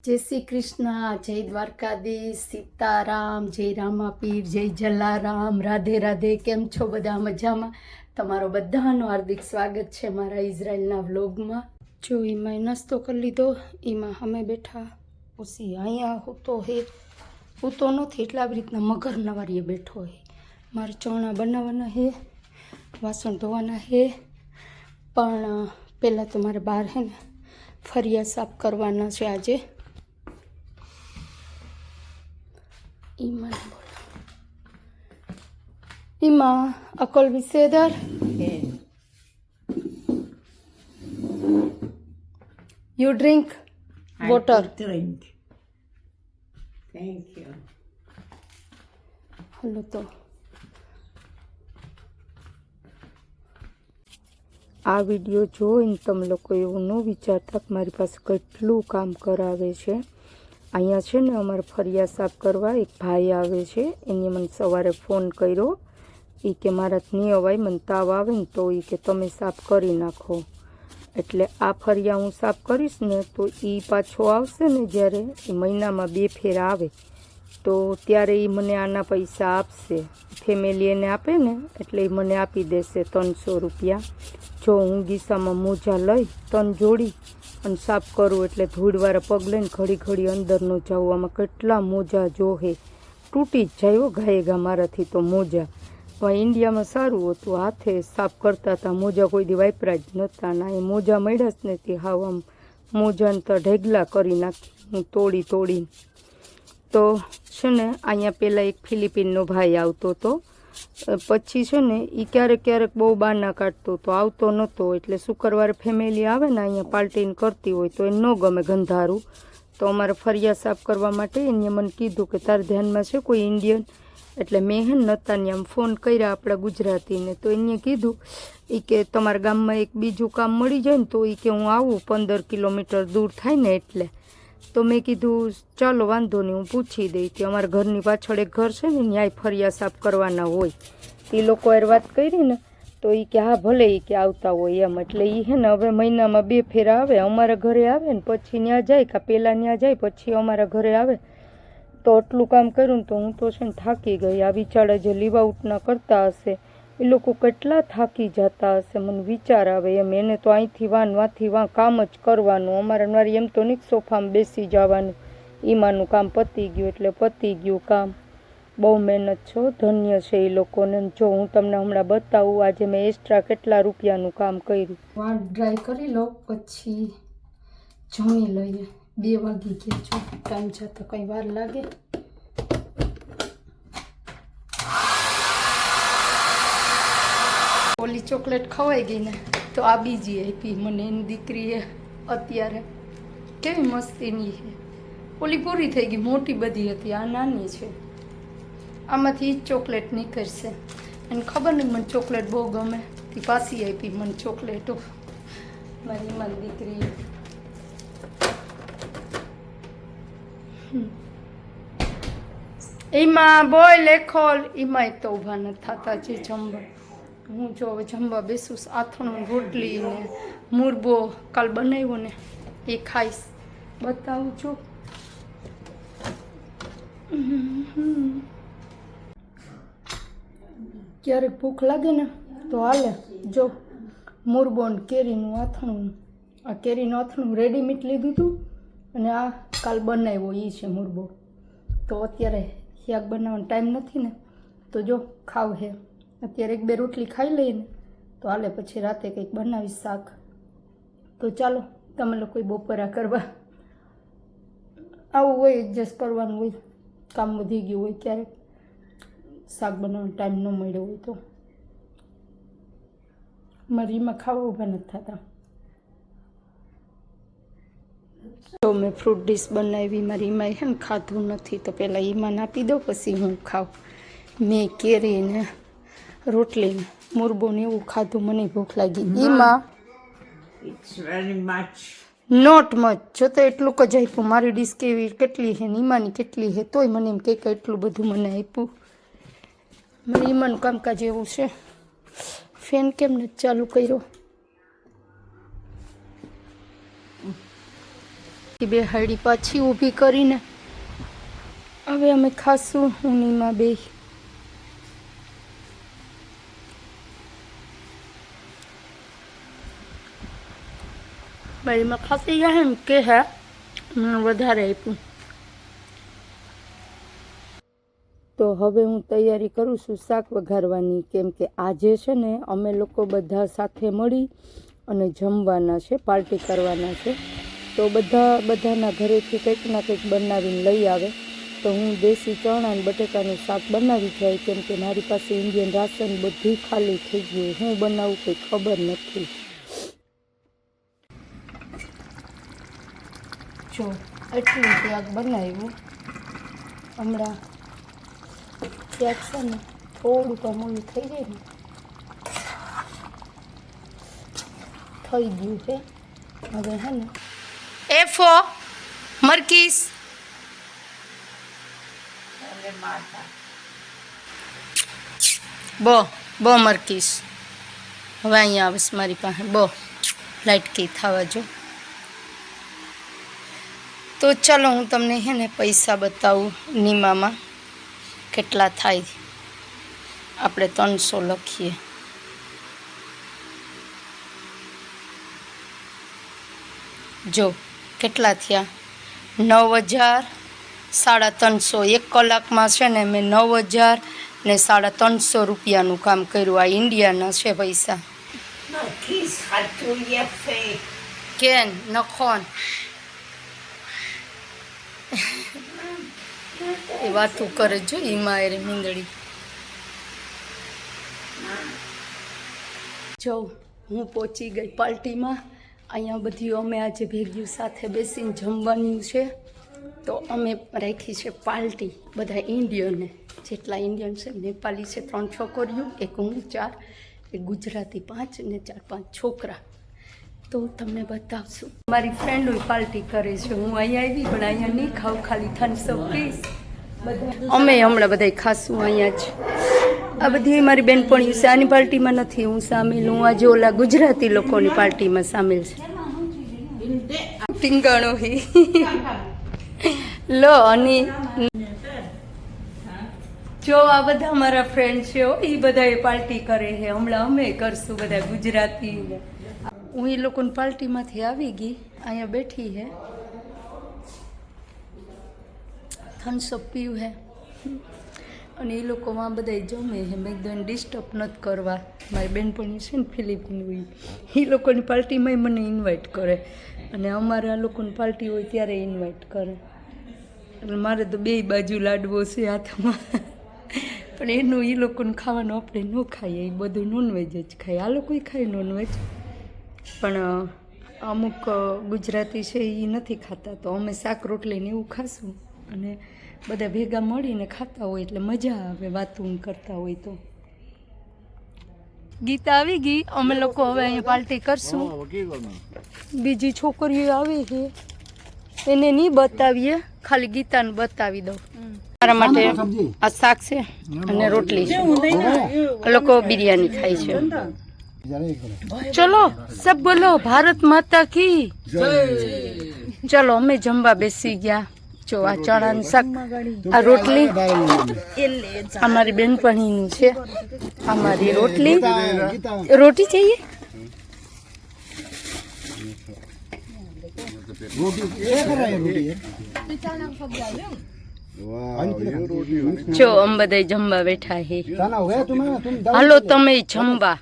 જય શ્રી કૃષ્ણ, જય દ્વારકાધીશ, સીતારામ, જય રામાપીર, જય જલારામ, રાધે રાધે. કેમ છો બધા? મજામાં? તમારો બધાનું હાર્દિક સ્વાગત છે મારા ઇઝરાયલના વ્લોગમાં. જો એમાં નાસ્તો કરી લીધો, એમાં અમે બેઠા પછી અહીંયા હું તો નથી એટલે આવી રીતના મગરના વારીએ બેઠો હે. મારે ચણા બનાવવાના હે, વાસણ ધોવાના હે, પણ પહેલાં તો મારે બહાર હે ને ફરિયા સાફ કરવાના છે આજે. Ima, akol beseder? Yes, You drink I water. could drink. Thank you. Hello તો આ વિડીયો જોઈને તમે લોકો એવું ન વિચારતા કે મારી પાસે કેટલું કામ કરાવે છે. અહીંયા છે ને અમારે ફરિયા સાફ કરવા એક ભાઈ આવે છે, એને મને સવારે ફોન કર્યો. એ કે મારાથી નહીં અવાય, મને તાવ આવે ને તો એ કે તમે સાફ કરી નાખો. એટલે આ ફરિયા હું સાફ કરીશ ને તો એ પાછો આવશે ને જ્યારે એ મહિનામાં 2 ફેર આવે તો ત્યારે એ મને આના પૈસા આપશે. ફેમિલી એને આપે ને એટલે એ મને આપી દેશે 300 રૂપિયા. જો હું ગીસામાં મોજા લઈ 3 જોડી અને સાફ કરું એટલે ધૂળવાળા પગ લઈને ઘડી અંદર ન જાઉં. આમાં કેટલા મોજા જોહે, તૂટી જ જાય હો ઘાયે મારાથી તો મોજા. ઇન્ડિયામાં સારું હતું, હાથે સાફ કરતા હતા, મોજા કોઈ દી વાપરા જ નહોતા. ના એ મોજા મળ્યા જ નથી, હાવ આમ મોજાને તો ઢેગલા કરી નાખી હું તોડીને. તો છે ને અહીંયા પહેલાં એક ફિલિપિનનો ભાઈ આવતો હતો, પછી છે ને એ ક્યારેક બહુ બહાના કાઢતો હતો, આવતો નહોતો. એટલે શુક્રવારે ફેમિલી આવે ને અહીંયા પાર્ટીને કરતી હોય તો એ ન ગમે ગંધારું. તો અમારે ફરિયા સાફ કરવા માટે એને મને કીધું કે તારા ધ્યાનમાં છે કોઈ ઇન્ડિયન? એટલે મેં હે નતાને આમ ફોન કર્યા આપણા ગુજરાતીને. તો એને કીધું એ કે તમારા ગામમાં એક બીજું કામ મળી જાય ને તો એ કે હું આવું 15 કિલોમીટર દૂર થાય ને એટલે. તો મેં કીધું ચાલો વાંધો નહીં, હું પૂછી દઈ. કે અમારા ઘરની પાછળ એક ઘર છે ને ન્યાય ફરિયા સાફ કરવાના હોય. એ લોકો યાર વાત કરી ને તો એ કે હા ભલે એ કે આવતા હોય એમ. એટલે એ હે ને હવે મહિનામાં 2 ફેર આવે, અમારા ઘરે આવે ને પછી ત્યાં જાય, કાં પહેલાં ત્યાં જાય પછી અમારા ઘરે આવે. તો આટલું કામ કર્યું ને તો હું તો છે ને થાકી ગઈ. આ બિચારા જે લીવ આઉટના કરતા હશે એ લોકો કેટલા થાકી જતા હશે, મને વિચાર આવે એમ. એને તો અહીંથી વાંથી કામ જ કરવાનું. અમારે મારી એમ તો નહીં સોફામાં બેસી જવાનું. ઈમાનું કામ પતી ગયું એટલે પતી ગયું કામ. બહુ મહેનત છો, ધન્ય છે એ લોકોને. જો હું તમને હમણાં બતાવું આજે મેં એક્સ્ટ્રા કેટલા રૂપિયાનું કામ કર્યું. વાળ ડ્રાય કરી લો પછી જમી લઈએ. 2 વાગી ગયા છો, ટાઈમ જતો કંઈ વાર લાગે. ઓલી ચોકલેટ ખવાઈ ગઈ ને તો આ બીજી આપી મને એની દીકરીએ. અત્યારે કેવી મસ્તીની છે. ઓલી પૂરી થઈ ગઈ, મોટી બધી હતી, આ નાની છે. આમાંથી જ ચોકલેટ નીકળશે. અને ખબર નહીં મને ચોકલેટ બહુ ગમે, તે પાછી આપી મને ચોકલેટો મારી દીકરીએ. એમાં બોય લેખોલ એમાંય તો ઊભા નથી થતા જે જમવા. હું જો હવે જમવા બેસું, આથણું રોટલી ને મુરબો કાલ બનાવ્યો ને એ ખાઈશ. બતાવું છું. ક્યારેક ભૂખ લાગે ને તો હાલે. જો મુરબો ને કેરીનું આથણું, આ કેરીનું આથણું રેડીમેડ લીધું હતું અને આ કાલ બનાવ્યો એ છે મુરબો. તો અત્યારે શાક બનાવવાનો ટાઈમ નથી ને તો જો ખાવ હે. અત્યારે 1-2 રોટલી ખાઈ લઈએ ને તો હાલે, પછી રાતે કંઈક બનાવીશ શાક. તો ચાલો તમે લોકો બપોરા કરવા આવું હોય, એડજસ્ટ કરવાનું હોય, કામ વધી ગયું હોય, ક્યારેક શાક બનાવવાનો ટાઈમ ન મળ્યો હોય તો. મારી એમાં ખાવા ઊભા નથી થતા. તો મેં ફ્રૂટ ડીશ બનાવી, મારી એમાં છે ને ખાધું નથી તો પહેલાં ઈમાન આપી દઉં પછી હું ખાઉં. મેં કેરીને રોટલીને મુરબોને એવું ખાધું, મને ભૂખ લાગી. એમાં It's very much. Not much જોતો એટલું જ આપ્યું. મારી ડીશ કેવી કેટલી છે ને ઈમાની કેટલી છે તોય મને એમ કે એટલું બધું મને આપ્યું. મારી ઈમાનું કામકાજ એવું છે. ફેન કેમ નથી ચાલુ કર્યો? બે હાડી પાછી ઊભી કરીને હવે અમે ખાશું ઉનીમાં બે. બાઈમાં ખાતી જાય એમ કે હે મને વધારે આપ્યું. તો હવે હું તૈયારી કરું છું શાક વઘારવાની, કેમ કે આજે છે ને અમે લોકો બધા સાથે મળી અને જમવાના છે, પાર્ટી કરવાના છે. તો બધાના ઘરેથી કંઈક ના કંઈક બનાવીને લઈ આવે. તો હું દેશી ચણા અને બટેકાનું શાક બનાવી જાય, કેમ કે મારી પાસે ઇન્ડિયન રાશન બધું ખાલી થઈ ગયું. હું બનાવું કંઈ ખબર નથી. જો એટલું શાક બનાવ્યું. હમણાં શાક છે ને થોડું કમોલું થઈ જાય ને થઈ ગયું છે. હવે હે ને એફો મરકીસ બો મરકીસ. હવે અહીંયા આવીશ મારી પાસે બો લાઇટ કી થવા જો. તો ચાલો હું તમને હે ને પૈસા બતાવું નીમામાં કેટલા થાય. આપણે 300 લખીએ. જો કેટલા થયા 9,000 350. 1 કલાકમાં છે ને મેં 9,000 ને 350 રૂપિયાનું કામ કર્યું. આ ઇન્ડિયાના છે પૈસા. કેન નખોન એ વાતું કરે જો ઈમાં એ મીંદડી. જો હું પહોંચી ગઈ પાર્ટીમાં. અહીંયા બધી અમે આજે ભેગ્યું સાથે બેસીને જમવાનું છે. તો અમે રાખી છે પાર્ટી બધા ઇન્ડિયને, જેટલા ઇન્ડિયન છે. નેપાળી છે 3 છોકરીઓ, એક હું 4, એક ગુજરાતી 5 ને 4-5 છોકરા. તો તમને બતાવશું. મારી ફ્રેન્ડો પાર્ટી કરે છે. હું અહીંયા આવી પણ અહીંયા નહીં ખાઉં, ખાલી થમ્સઅપ પીશ. અમે હમણાં બધા ખાશું અહીંયા જ. આ બધી મારી બેનપણીઓ છે. આની પાર્ટીમાં નથી હું સામેલ. હું આજે ઓલા ગુજરાતી લોકોની પાર્ટીમાં સામેલ છે. ટીંગાણો હે લો. અને જો આ બધા મારા ફ્રેન્ડ છે, એ બધા પાર્ટી કરે છે. હમણાં અમે કરશું બધા ગુજરાતી. હું એ લોકોની પાર્ટીમાંથી આવી ગઈ, અહીંયા બેઠી હે, થમ્સઅપ પીવું હે અને એ લોકોમાં બધા જમે છે. મેં એકદમ ડિસ્ટર્બ નથી કરવા. મારી બેનપણી છે ને ફિલિપિન હોય, એ લોકોની પાર્ટીમાં મને ઇન્વાઇટ કરે અને અમારા લોકોની પાર્ટી હોય ત્યારે ઇન્વાઇટ કરે. એટલે મારે તો બે બાજુ લાડવો છે હાથમાં. પણ એનું એ લોકોને ખાવાનું આપણે ન ખાઈએ, એ બધું નોનવેજ જ ખાઈએ. આ લોકો ખાય નોનવેજ, પણ અમુક ગુજરાતી છે એ નથી ખાતા. તો અમે શાક રોટલીને એવું ખાશું અને બધા ભેગા મળીને ખાતા હોય એટલે મજા આવે વાતું કરતા હોય. તો ગીતા આવી ગઈ. અમે લોકો હવે અહીંયા પાર્ટી કરશું. બીજી છોકરીઓ આવી છે, એને નહીં બતાવીએ, ખાલી ગીતાને બતાવી દઉં. મારા માટે આ શાક છે અને રોટલી છે. આ લોકો બિરયાની ખાય છે. ચલો સબ બોલો ભારત માતા કી. ચલો અમે જમવા બેસી ગયા. જો આ ચણાનું શાક, આ રોટલી અમારી બેનપણીનું છે. અમારી રોટલી રોટી चाहिए જો અમે બધા જમવા બેઠા હે. હાલો તમે જમવા.